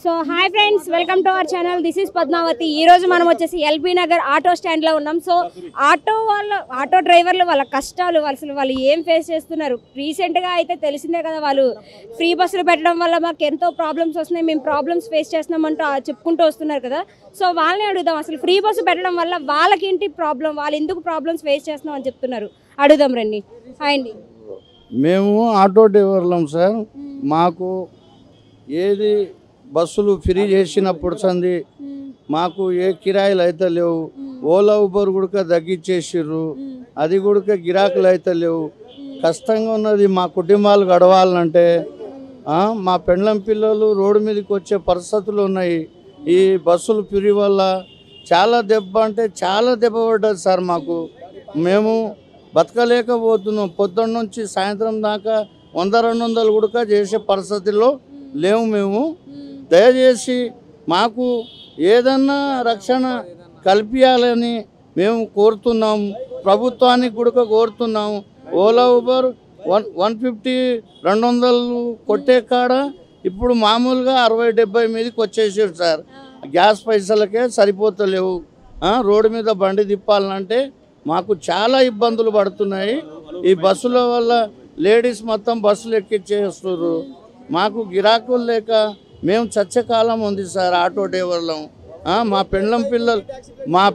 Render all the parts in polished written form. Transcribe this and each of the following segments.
So hi friends, welcome to our channel. This is Padmavati. ఈ రోజు మనం వచ్చేసి ఎల్బీ నగర్ ఆటో స్టాండ్లో ఉన్నాం. సో ఆటో డ్రైవర్లు వాళ్ళ కష్టాలు వాళ్ళు ఏం ఫేస్ చేస్తున్నారు. రీసెంట్గా అయితే తెలిసిందే కదా, వాళ్ళు ఫ్రీ బస్సులు పెట్టడం వల్ల మాకు ఎంతో ప్రాబ్లమ్స్ వస్తున్నాయి, మేము ప్రాబ్లమ్స్ ఫేస్ చేస్తున్నామంటూ చెప్పుకుంటూ వస్తున్నారు కదా. సో వాళ్ళని అడుగుదాం, అసలు ఫ్రీ బస్సు పెట్టడం వల్ల వాళ్ళకేంటి ప్రాబ్లం, వాళ్ళు ఎందుకు ప్రాబ్లమ్స్ ఫేస్ చేస్తున్నాం అని చెప్తున్నారు. అడుగుదాం రండి. హాయ్ అండి. మేము ఆటో డ్రైవర్లం సార్. మాకు ఏది బస్సులు ఫ్రీ చేసినప్పుడు సంది మాకు ఏ కిరాయిలు అయితే లేవు. ఓలా ఊబర్ కూడా తగ్గించేసిర్రు, అది కూడా గిరాకులు అయితే లేవు. కష్టంగా ఉన్నది మా కుటుంబాలు గడవాలంటే. మా పెండ్లం పిల్లలు రోడ్డు మీదకి వచ్చే పరిస్థితులు ఉన్నాయి. ఈ బస్సులు ఫ్రీ వల్ల చాలా దెబ్బ అంటే చాలా దెబ్బ పడ్డది సార్. మాకు మేము బతకలేకపోతున్నాం. పొద్దున్న నుంచి సాయంత్రం దాకా 100-200 కూడా చేసే పరిస్థితుల్లో లేవు మేము. దయచేసి మాకు ఏదన్నా రక్షణ కల్పించాలని మేము కోరుతున్నాం. ప్రభుత్వానికి కూడా కోరుతున్నాం. ఓలా ఊబర్ 150-200 కొట్టే కాడ ఇప్పుడు మామూలుగా 60-70 మీదకి వచ్చేసారు సార్. గ్యాస్ పైసలకే సరిపోతలేవు. రోడ్డు మీద బండి తిప్పాలంటే మాకు చాలా ఇబ్బందులు పడుతున్నాయి. ఈ బస్సుల వల్ల లేడీస్ మొత్తం బస్సులు ఎక్కిచ్చేస్తున్నారు. మాకు గిరాకులు లేక మేము చచ్చే కాలం ఉంది సార్ ఆటో డ్రైవర్లం. మా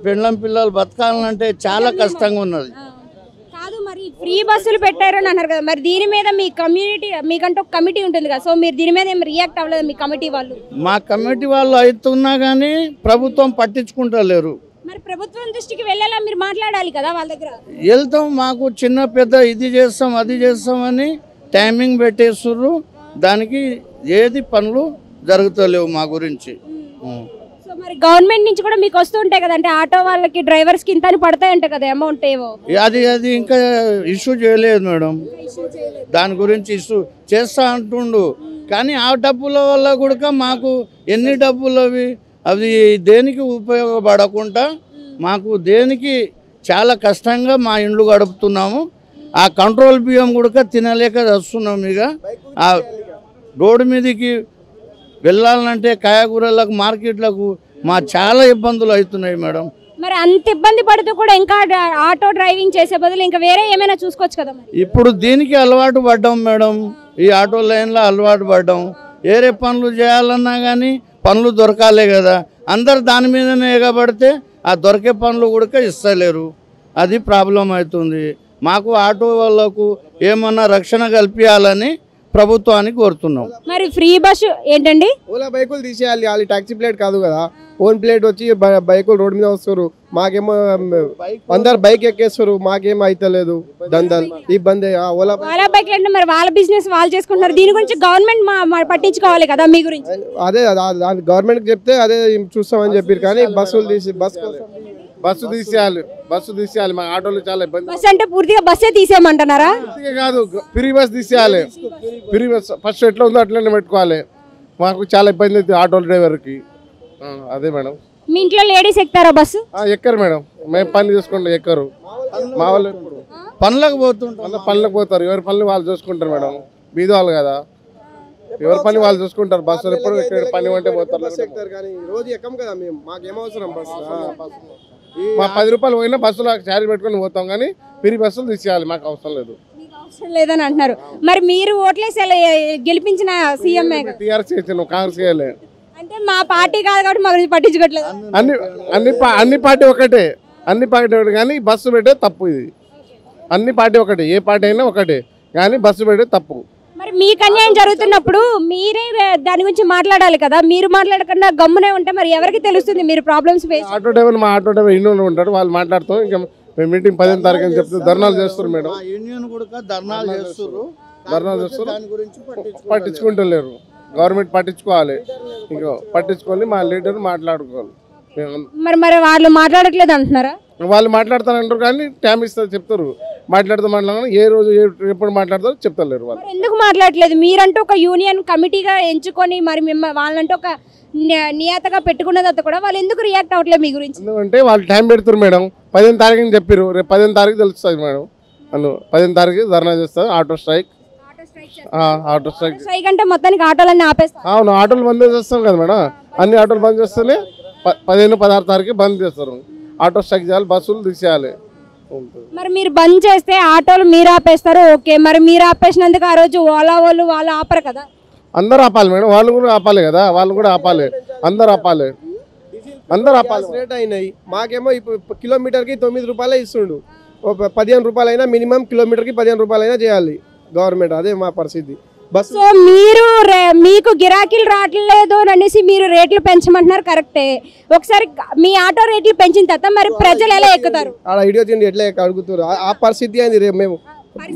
పెండ్లం పిల్లలు బతకాలంటే చాలా కష్టంగా ఉన్నది. కాదు, మరి ఫ్రీ బస్సులు పెట్టారని అన్నారు కదా, మరి దీని మీద మీ కమ్యూనిటీ, మీకంటే ఒక కమిటీ ఉంటుంది కదా, సో మీరు దీని మీద ఏం రియాక్ట్ అవ్వలేదు మీ కమిటీ వాళ్ళు? మా కమిటీ వాళ్ళు అవుతున్నా కానీ ప్రభుత్వం పట్టించుకుంటలేరు. మరి ప్రభుత్వం దృష్టికి వెళ్ళేలా మీరు మాట్లాడాలి కదా వాళ్ళ దగ్గర. వెళ్తాం, మాకు చిన్న పెద్ద ఇది చేస్తాం అది చేస్తామని టైమింగ్ పెట్టేస్తుర్రు. దానికి ఏది పనులు జరుగుతలేవు మా గురించి. సో మరి గవర్నమెంట్ నుంచి కూడా మీకు వస్తూ ఉంటాయి కదా, అంటే ఆటో వాళ్ళకి డ్రైవర్స్కి ఇంత పడతాయంట కదా అమౌంట్ ఏవో. అది ఇంకా ఇష్యూ చేయలేదు మేడం. దాని గురించి ఇష్యూ చేస్తా అంటుండు. కానీ ఆ డబ్బుల వల్ల కూడా మాకు ఎన్ని డబ్బులు అవి దేనికి ఉపయోగపడకుండా మాకు దేనికి చాలా కష్టంగా మా ఇండ్లు గడుపుతున్నాము. ఆ కంట్రోల్ బియ్యం కూడా తినలేక వస్తున్నాం. ఇక ఆ రోడ్డు మీదకి వెళ్ళాలంటే కాయగూరలకు మార్కెట్లకు మా చాలా ఇబ్బందులు అవుతున్నాయి మేడం. మరి అంత ఇబ్బంది పడుతూ కూడా ఇంకా ఆటో డ్రైవింగ్ చేసే బదులు ఇంకా వేరే ఏమైనా చూసుకోవచ్చు కదా. ఇప్పుడు దీనికి అలవాటు పడ్డాం మేడం. ఈ ఆటో లైన్లో అలవాటు పడ్డాం. వేరే పనులు చేయాలన్నా కానీ పనులు దొరకాలే కదా. అందరు దాని మీదనే ఎగబడితే ఆ దొరికే పనులు కూడా ఇస్తలేరు. అది ప్రాబ్లం అవుతుంది. మాకు ఆటో వాళ్ళకు ఏమన్నా రక్షణ కల్పించాలని ప్రభుత్వానికి కోరుతున్నాం. మరి ఫ్రీ బస్సు ఏంటండి? ఓలా బైకులు తీసేయాలి. వాళ్ళు ట్యాక్సీ ప్లేట్ కాదు కదా, ఓన్ ప్లేట్ వచ్చి బైకులు రోడ్ మీద వస్తారు. మాకేమో అందరు బైక్ ఎక్కేస్తారు, మాకేమో అయితలేదు. దందలు ఇబ్బంది. ఓలా బైక్ అంటే మరి వాళ్ళ బిజినెస్ వాళ్ళు చేసుకుంటారు. దీని గురించి గవర్నమెంట్ పట్టించుకోవాలి కదా మీ గురించి. అదే గవర్నమెంట్ చెప్తే అదే చూస్తామని చెప్పారు. కానీ బస్సు తీసేయాలి. మా ఆటోలు చాలా ఇబ్బంది. బస్ అంటే పూర్తిగా బస్సే తీసేయమంటున్నారా? కాదు, ఫ్రీ బస్ తీసేయాలి. ఫ్రీ బస్ ఫస్ట్ ఎట్లా ఉందో అట్లనే పెట్టుకోవాలి. మాకు చాలా ఇబ్బంది అవుతుంది ఆటో డ్రైవర్కి. అదే మేడం. మీ ఇంట్లో లేడీస్ ఎక్కుతారా బస్సు? ఎక్కరు మేడం. మేము పని చేసుకుంటాం, ఎక్కరు. మా వాళ్ళు పనులకు పోతారు. ఎవరి పనులు వాళ్ళు చూసుకుంటారు మేడం. బీద వాళ్ళు కదా, ఎవరి పని వాళ్ళు చూసుకుంటారు. బస్సులు ఎప్పుడు పని అంటే పోతారు. రోజు ఎక్కం కదా మేము, మాకేమవసరం బస్సు. మా 10 రూపాయలు పోయినా బస్సులో చార్జ్ పెట్టుకొని పోతాం. కానీ ఫ్రీ బస్సులు తీసేయాలి, మాకు అవసరం లేదు. అవసరం లేదని అంటున్నారు. మరి మీరు ఓట్లేసి గెలిపించిన సీఎం టీఆర్ఎస్ చేసాను, కాంగ్రెస్ చేయలే. అంటే మా పార్టీ కాదు కాబట్టి మా గురించి పట్టించుకోవట్లేదు. అన్ని పార్టీ ఒకటే, కానీ బస్సు పెట్టే తప్పు. ఇది అన్ని పార్టీ ఒకటే, ఏ పార్టీ అయినా ఒకటే, కానీ బస్సు పెట్టే తప్పు. మరి మీకు అన్యాయం జరుగుతున్నప్పుడు మీరే దాని గురించి మాట్లాడాలి కదా. మీరు మాట్లాడకుండా గమ్మునే ఉంటే మరి ఎవరికి తెలుస్తుంది మీరు ప్రాబ్లమ్స్ ఫేస్? మా ఆటో డ్రైవర్ ఇంట్లో ఉంటారు, వాళ్ళు మాట్లాడుతాం. ఇంకా మేము మీటింగ్ 10వ తారీఖు అని చెప్తే ధర్నాలు చేస్తారు మేడం. యూనియన్ కూడా ధర్నాలు చేస్తారు. దాని గురించి పట్టించుకుంటలేరు. గవర్నమెంట్ పట్టించుకోవాలి. ఇంకా పట్టించుకొని మా లీడర్ మాట్లాడుకోవాలి. మరి వాళ్ళు మాట్లాడట్లేదు అంటున్నారా? వాళ్ళు మాట్లాడతారంటారు కానీ టైం ఇస్తారు, చెప్తారు. మాట్లాడతాం ఏ రోజు ఎప్పుడు మాట్లాడతారో చెప్తలేరు. వాళ్ళు ఎందుకు మాట్లాడలేదు? మీరంటూ ఒక యూనియన్ కమిటీగా ఎంచుకొని మరి వాళ్ళంటూ ఒక నియతగా పెట్టుకున్నది కూడా వాళ్ళు ఎందుకు రియాక్ట్ అవ్వట్లేదు మీ గురించి? ఎందుకంటే వాళ్ళు టైం పెడతారు మేడం. 10వ తారీఖు అని చెప్పారు. రేపు 10వ తారీఖు తెలుస్తుంది మేడం. 10వ తారీఖు ధర్నా చేస్తారు, auto strike. Auto strike. Strike అంటే మొత్తానికి ఆటోలన్నీ ఆపేస్తారు. అవును, ఆటోలు బంద్ చేస్తాం కదా మేడం. అన్ని ఆటోలు బంద్ చేస్తేనే 15-16 తారీఖు బంద్ చేస్తారు. ఆటో స్ట్రైక్ చేయాలి, బస్సులు తీసేయాలి. మరి మీరు బంద్ చేస్తే ఆటోలు మీరు ఆపేస్తారు, ఓకే. మరి మీరు ఆపేసినందుకు ఆ రోజు ఓలా వాళ్ళు ఆపరు కదా? అందరూ ఆపాలి మేడం, వాళ్ళు కూడా ఆపాలి కదా, వాళ్ళు కూడా ఆపాలి, అందరు ఆపాలి, అందరు ఆపాలి. రేట్ అయినాయి. మాకేమో ఇప్పుడు కిలోమీటర్కి 9 రూపాయలే ఇస్తుండు. 15 రూపాయలు అయినా మినిమం కిలోమీటర్కి 15 రూపాయలు అయినా చేయాలి గవర్నమెంట్. అదే మా పరిస్థితి. బస్ సో మీరు మీకు గిరాకీలు రావట్లేదు అనేసి మీరు రేట్లు పెంచమంటున్నారు, కరెక్టే. ఒకసారి మీ ఆటో రేట్లు పెంచిన తర్వాత మరి ప్రజలు ఎలా ఎక్కుతారు? ఆడ ఐడియా తిండి ఎట్లా అడుగుతారు. ఆ పరిస్థితి అయింది. రేపు మేము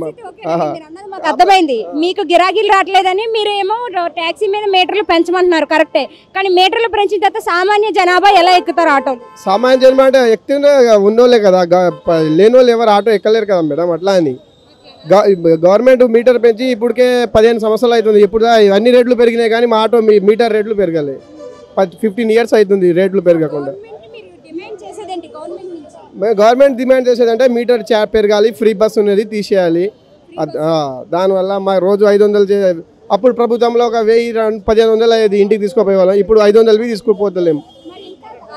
మాకు అర్థమైంది, మీకు గిరాకీలు రావట్లేదని మీరేమో ట్యాక్సీ మీద మీటర్లు పెంచమంటున్నారు, కరెక్టే. కానీ మీటర్లు పెంచిన తర్వాత సామాన్య జనాభా ఎలా ఎక్కుతారు ఆటోలు? సామాన్య జన్మ అంటే ఎక్కితే ఉన్నోళ్ళే కదా, లేని వాళ్ళు ఎవరు ఆటో ఎక్కలేరు కదా మేడం. అట్లా అని గవర్నమెంట్ మీటర్ పెంచి ఇప్పటికే 15 సంవత్సరాలు అవుతుంది. ఇప్పుడు అన్ని రేట్లు పెరిగినాయి కానీ మా ఆటో మీటర్ రేట్లు పెరగాలి. 15 ఇయర్స్ అవుతుంది రేట్లు పెరగకుండా. గవర్నమెంట్ డిమాండ్ చేసేదంటే మీటర్ చార్జ్ పెరగాలి, ఫ్రీ బస్ ఉన్నది తీసేయాలి. దానివల్ల మా రోజు 500 అప్పుడు ప్రభుత్వంలో ఒక 1000-1500 అయ్యేది, ఇంటికి తీసుకుపోయే వాళ్ళం. ఇప్పుడు 500 తీసుకుపోతలేము.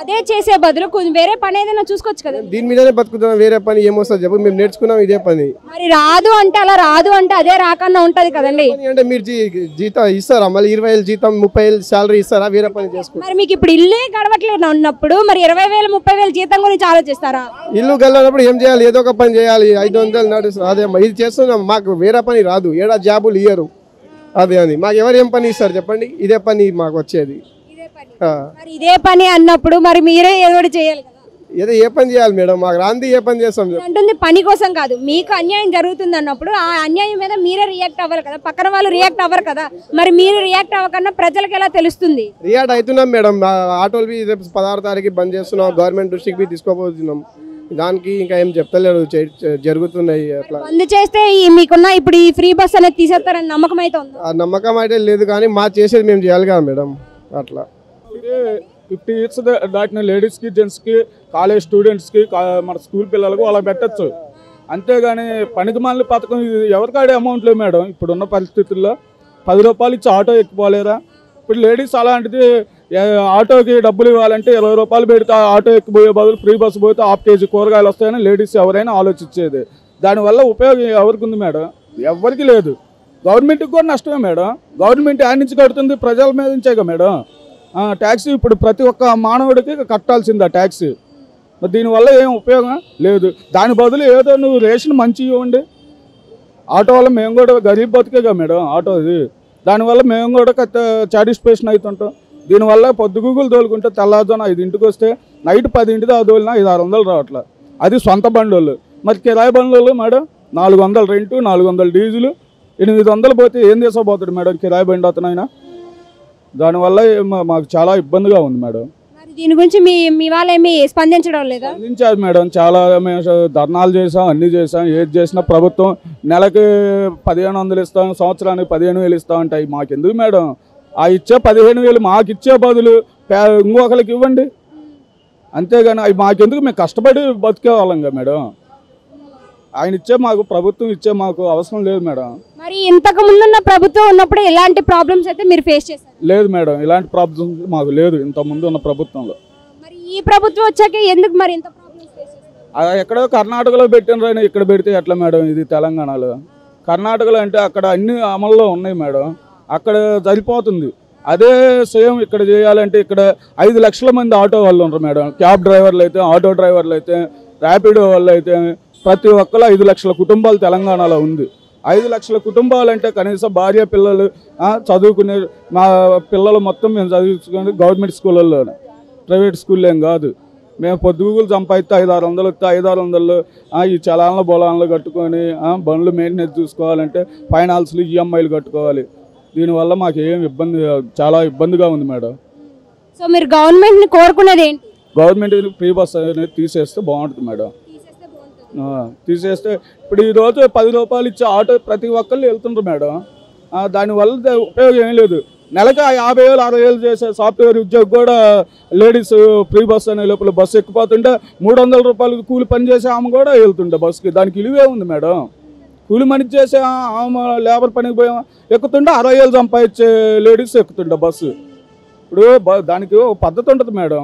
అదే చేసే బదులు కొంచెం వేరే పని ఏదైనా చూసుకోవచ్చు కదా. దీని మీదనే బతుకుతున్నాం, వేరే పని ఏమొస్తుంది చెప్పు. మేము నేర్చుకున్నాం ఇదే పని. మరి రాదు అంటే అలా రాదు అంటే అదే రాకన్నా ఉంటది కదండి. అంటే మీరు జీతం ఇస్తారా? మళ్ళీ 20,000 జీతం 30,000 శాలరీ ఇస్తారా? వేరే పని చేసుకుంటారు. మరి మీకు ఇప్పుడు ఇల్లే గడవట్లేదు ఉన్నప్పుడు మరి 20,000 30,000 జీతం గురించి ఆలోచిస్తారా? ఇల్లు గెలినప్పుడు ఏం చేయాలి? ఏదో ఒక పని చేయాలి. 500 నడుస్తుంది. అదే ఇది చేస్తున్నాం, మాకు వేరే పని రాదు. ఏడా జాబులు ఇయ్యరు. అదే అని మాకు ఎవరు ఏం పని ఇస్తారు చెప్పండి? ఇదే పని మాకు వచ్చేది. మరి ఇదే పని అన్నప్పుడు మరి మీరే ఏదో చేయాలి కదా. ఏదో ఏ పని చేయాలి మేడం? మాకు రాంది ఏ పని చేస్తాం? అంటుంది పని కోసం కాదు, మీకు అన్యాయం జరుగుతుంది అన్నప్పుడు ఆ అన్యాయం మీద మీరే రియాక్ట్ అవ్వాలి కదా, పక్కన వాళ్ళు రియాక్ట్ అవ్వరు కదా. మరి మీరు రియాక్ట్ అవ్వకన్నా ప్రజలకు ఎలా తెలుస్తుంది? రియాక్ట్ అవుతున్నాం మేడం. ఆటోలు రేపు 16 తారీఖు బంద్ చేస్తున్నాం. గవర్నమెంట్ దృష్టికి బి తీసుకోబోతున్నాం. దానికి ఇంకా ఏం చెప్తలేరు, జరుగుతున్నాయి అట్లా. బంద్ చేస్తే మీకున్న ఇప్పుడు ఈ ఫ్రీ బస్ అనేది తీసేస్తారని నమ్మకం అయితే ఉంది? ఆ నమ్మకం అయితే లేదు కానీ మా చేసేది మేము చేయాలి కదా మేడం. అట్లా 50 ఇయర్స్ దాటిన లేడీస్కి, జెంట్స్కి, కాలేజ్ స్టూడెంట్స్కి, మన స్కూల్ పిల్లలకు అలా పెట్టచ్చు. అంతేగాని పనికి మాలిన పథకం ఇది ఎవరికాడే అమౌంట్ లేదు మేడం. ఇప్పుడున్న పరిస్థితుల్లో 10 రూపాయలు ఇచ్చి ఆటో ఎక్కిపోలేరా? ఇప్పుడు లేడీస్ అలాంటిది ఆటోకి డబ్బులు ఇవ్వాలంటే 20 రూపాయలు పెడితే ఆటో ఎక్కిపోయే బదులు ఫ్రీ బస్సు పోతే ½ కేజీ కూరగాయలు వస్తాయని లేడీస్ ఎవరైనా ఆలోచించేది. దానివల్ల ఉపయోగం ఎవరికి ఉంది మేడం? ఎవరికి లేదు. గవర్నమెంట్కి కూడా నష్టమే మేడం. గవర్నమెంట్ యాడ్ నుంచి కడుతుంది, ప్రజల మీద నుంచేగా మేడం. ట్యాక్సీ ఇప్పుడు ప్రతి ఒక్క మానవుడికి కట్టాల్సిందా ట్యాక్సీ? దీనివల్ల ఏం ఉపయోగం లేదు. దాని బదులు ఏదో నువ్వు రేషన్ మంచి ఇవ్వండి. ఆటో వల్ల మేము కూడా గరీబ్ బతికేగా మేడం ఆటో ఇది. దానివల్ల మేము కూడా సాటిస్ఫాక్షన్ అవుతుంటాం. దీనివల్ల పొద్దుగూగులు తోలుకుంటే తెల్లారుజామున 5ంటికి వస్తే నైట్ 10ంటికి ఆ తోలినా 500-600 రావట్లే. అది సొంత బండ్లు. మరి కిరాయి బండ్లు మేడం 400 రెంటు, 400 డీజిల్, 800 పోతే ఏం తీసుకోబోతాడు మేడం కిరాయి బండి అతనైనా? దానివల్ల మాకు చాలా ఇబ్బందిగా ఉంది మేడం. దీని గురించి మీ వాళ్ళు ఏమి స్పందించడం లేదా? స్పందించారు మేడం. చాలా మేము ధర్నాలు చేసాం, అన్నీ చేసాం. ఏది చేసినా ప్రభుత్వం నెలకి 1500 ఇస్తాం, సంవత్సరానికి 15,000 ఇస్తాం ఉంటాయి. మాకెందుకు మేడం? ఆ ఇచ్చే 15,000 మాకు ఇచ్చే బదులు ఇంకొకరికి ఇవ్వండి. అంతేగాని అవి మాకెందుకు? మేము కష్టపడి బతికే వాళ్ళంగా మేడం. ఆయన ఇచ్చే మాకు, ప్రభుత్వం ఇచ్చే మాకు అవసరం లేదు మేడం. మరి ఇంతకు ముందున్న ప్రభుత్వం ఉన్నప్పుడు ఎలాంటి ప్రాబ్లమ్స్ అయితే మీరు ఫేస్ చేశారు? లేదు మేడం, ఇలాంటి ప్రాబ్లమ్స్ మాకు లేదు ఇంత ముందు ఉన్న ప్రభుత్వంలో. మరి ఈ ప్రభుత్వం వచ్చాక ఎందుకు మరి ఇంత ప్రాబ్లమ్స్ ఫేస్ చేశారు? ఎక్కడో కర్ణాటకలో పెట్టిన ఇక్కడ పెడితే ఎట్లా మేడం? ఇది తెలంగాణలో. కర్ణాటకలో అంటే అక్కడ అన్ని అమల్లో ఉన్నాయి మేడం, అక్కడ సరిపోతుంది. అదే సేమ్ ఇక్కడ చేయాలంటే ఇక్కడ 5 లక్షల మంది ఆటో వాళ్ళు ఉంటారు మేడం. క్యాబ్ డ్రైవర్లు అయితే, ఆటో డ్రైవర్లు అయితే, ర్యాపిడో వాళ్ళు అయితే, ప్రతి ఒక్కరు 5 లక్షల కుటుంబాలు తెలంగాణలో ఉంది. 5 లక్షల కుటుంబాలు అంటే కనీసం భార్య పిల్లలు చదువుకునే మా పిల్లలు మొత్తం మేము చదువుకునే గవర్నమెంట్ స్కూళ్ళల్లోనే, ప్రైవేట్ స్కూల్లో ఏం కాదు. మేము పొద్దుగూలు సంపాదిస్తే 500-600 వస్తే 500-600 ఈ చలాన్లు బొలాన్లు కట్టుకొని బండ్లు మెయింటెనెన్స్ చూసుకోవాలంటే ఫైనాన్స్లు, ఈఎంఐలు కట్టుకోవాలి. దీనివల్ల మాకు ఏం ఇబ్బంది, చాలా ఇబ్బందిగా ఉంది మేడం. సో మీరు గవర్నమెంట్ని కోరుకునేది ఏంటి? గవర్నమెంట్ ఫ్రీ బస్ అనేది తీసేస్తే బాగుంటుంది మేడం. తీసేస్తే ఇప్పుడు ఈరోజు 10 రూపాయలు ఇచ్చే ఆటో ప్రతి ఒక్కళ్ళు వెళ్తుండ్రు మేడం. దానివల్ల ఉపయోగం ఏం లేదు. నెలకి 50,000 60,000 చేసే సాఫ్ట్వేర్ ఉద్యోగి కూడా లేడీస్ ఫ్రీ బస్ అనే లోపల బస్సు ఎక్కిపోతుంటే 300 రూపాయలు కూలి పని చేసే ఆమె కూడా వెళ్తుండే బస్సుకి. దానికి విలువే ఉంది మేడం. కూలి మని చేసే లేబర్ పనికి పోయాం ఎక్కుతుంటే 60,000 సంపాదించే లేడీస్ ఎక్కుతుండే బస్సు. ఇప్పుడు దానికి ఒక పద్ధతి ఉంటుంది మేడం.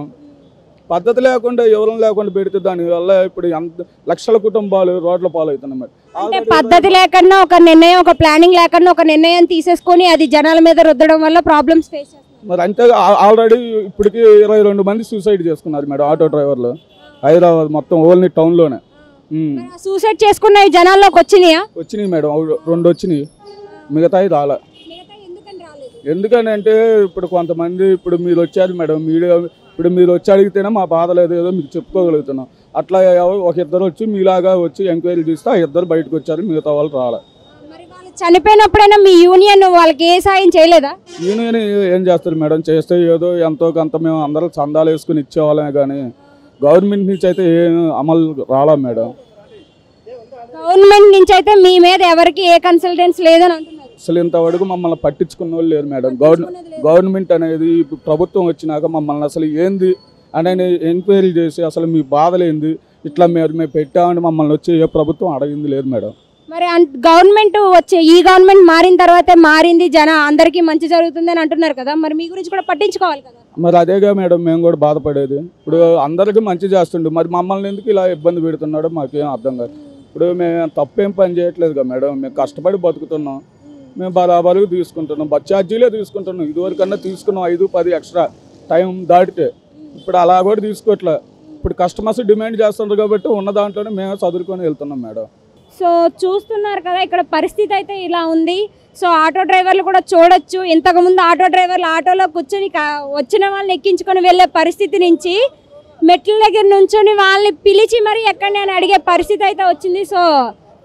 పద్ధతి లేకుండా ఎవరం లేకుండా పెడితే దానివల్ల ఇప్పుడు ఎంత లక్షల కుటుంబాలు రోడ్ల పాలవుతున్నాయి మేడం. అంటే పద్ధతి లేకుండా ఒక నిర్ణయం, ఒక ప్లానింగ్ లేకుండా ఒక నిర్ణయం తీసేసుకొని అది జనాల మీద రుద్దడం వల్ల ప్రాబ్లమ్స్ ఫేస్ చేస్తున్నారు. మరి అంతే ఆల్రెడీ ఇప్పటికి 22 మంది సూసైడ్ చేసుకున్నారు మేడం ఆటో డ్రైవర్లు హైదరాబాద్ మొత్తం ఓన్లీ టౌన్లోనే. సూసైడ్ చేసుకున్న జనాల్లోకి వచ్చినాయా? వచ్చినాయి మేడం, 2 వచ్చినాయి, మిగతాయి రాలే. ఎందుకని అంటే ఇప్పుడు కొంతమంది ఇప్పుడు మీరు వచ్చారు మేడం, మీడియా ఇప్పుడు మీరు వచ్చి అడిగితేనే మా బాధ లేదు ఏదో మీకు చెప్పుకోగలుగుతున్నాం. అట్లా ఒక ఇద్దరు వచ్చి మీలాగా వచ్చి ఎంక్వైరీ చేస్తే ఆ ఇద్దరు బయటకు వచ్చారు, మిగతా వాళ్ళు రాలే. చనిపోయినప్పుడైనా మీ యూనియన్ వాళ్ళకి ఏ సాయం చేయలేదా? యూనియన్ ఏం చేస్తారు మేడం, చేస్తే ఏదో ఎంతో కొంత మేము అందరం చందాలు వేసుకుని ఇచ్చేవాళ్ళమే కానీ గవర్నమెంట్ నుంచి అయితే ఏం అమలు రాలా మేడం. గవర్నమెంట్ నుంచి అయితే మీ మీద ఎవరికి ఏ కన్సల్టెన్స్ లేదని అంటున్నారు. అసలు ఇంతవరకు మమ్మల్ని పట్టించుకున్న వాళ్ళు లేరు మేడం. గవర్నమెంట్ అనేది ప్రభుత్వం వచ్చినాక మమ్మల్ని అసలు ఏంది అని ఎంక్వైరీ చేసి అసలు మీ బాధలేంది ఇట్లా మేము పెట్టామని మమ్మల్ని వచ్చి ఏ ప్రభుత్వం అడిగింది లేదు మేడం. మరి గవర్నమెంట్ వచ్చే ఈ గవర్నమెంట్ మారిన తర్వాతే మారింది, అందరికీ మంచి జరుగుతుంది అని అంటున్నారు కదా, మరి మీ గురించి కూడా పట్టించుకోవాలి కదా. మరి అదేగా మేడం మేము కూడా బాధపడేది. ఇప్పుడు అందరికీ మంచి చేస్తుండే మరి మమ్మల్ని ఎందుకు ఇలా ఇబ్బంది పెడుతున్నాడో మాకేం అర్థం కాదు. ఇప్పుడు మేము తప్పేం పని చేయట్లేదు కదా మేడం, మేము కష్టపడి బతుకుతున్నాం, మేము బరాబరుగా తీసుకుంటున్నాం, బస్ ఛార్జీలే తీసుకుంటున్నాం. ఇదివరకన్నా తీసుకున్నాం 5-10 ఎక్స్ట్రా టైం దాటితే, ఇప్పుడు అలా కూడా తీసుకోవట్లే. ఇప్పుడు కస్టమర్స్ డిమాండ్ చేస్తున్నారు కాబట్టి ఉన్న దాంట్లోనే మేము చదువుకొని వెళ్తున్నాం మేడం. సో చూస్తున్నారు కదా ఇక్కడ పరిస్థితి అయితే ఇలా ఉంది. సో ఆటో డ్రైవర్లు కూడా చూడొచ్చు, ఇంతకుముందు ఆటో డ్రైవర్లు ఆటోలో కూర్చొని వచ్చిన వాళ్ళని ఎక్కించుకొని వెళ్ళే పరిస్థితి నుంచి మెట్ల దగ్గర నుంచొని వాళ్ళని పిలిచి మరి ఎక్కడనే అని అడిగే పరిస్థితి అయితే వచ్చింది. సో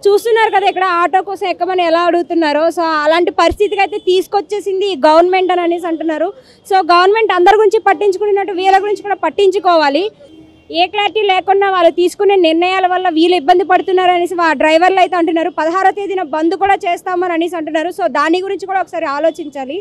చూస్తున్నారు కదా ఇక్కడ ఆటో కోసం ఎక్కమని ఎలా అడుగుతున్నారో. సో అలాంటి పరిస్థితికి అయితే తీసుకొచ్చేసింది గవర్నమెంట్ అని అనేసి అంటున్నారు. సో గవర్నమెంట్ అందరి గురించి పట్టించుకున్నట్టు వీళ్ళ గురించి కూడా పట్టించుకోవాలి. ఏ క్లారిటీ లేకుండా వాళ్ళు తీసుకునే నిర్ణయాల వల్ల వీళ్ళు ఇబ్బంది పడుతున్నారు అనేసి డ్రైవర్లు అయితే అంటున్నారు. 16వ తేదీన బంద్ కూడా చేస్తామని అనేసి అంటున్నారు. సో దాని గురించి కూడా ఒకసారి ఆలోచించాలి.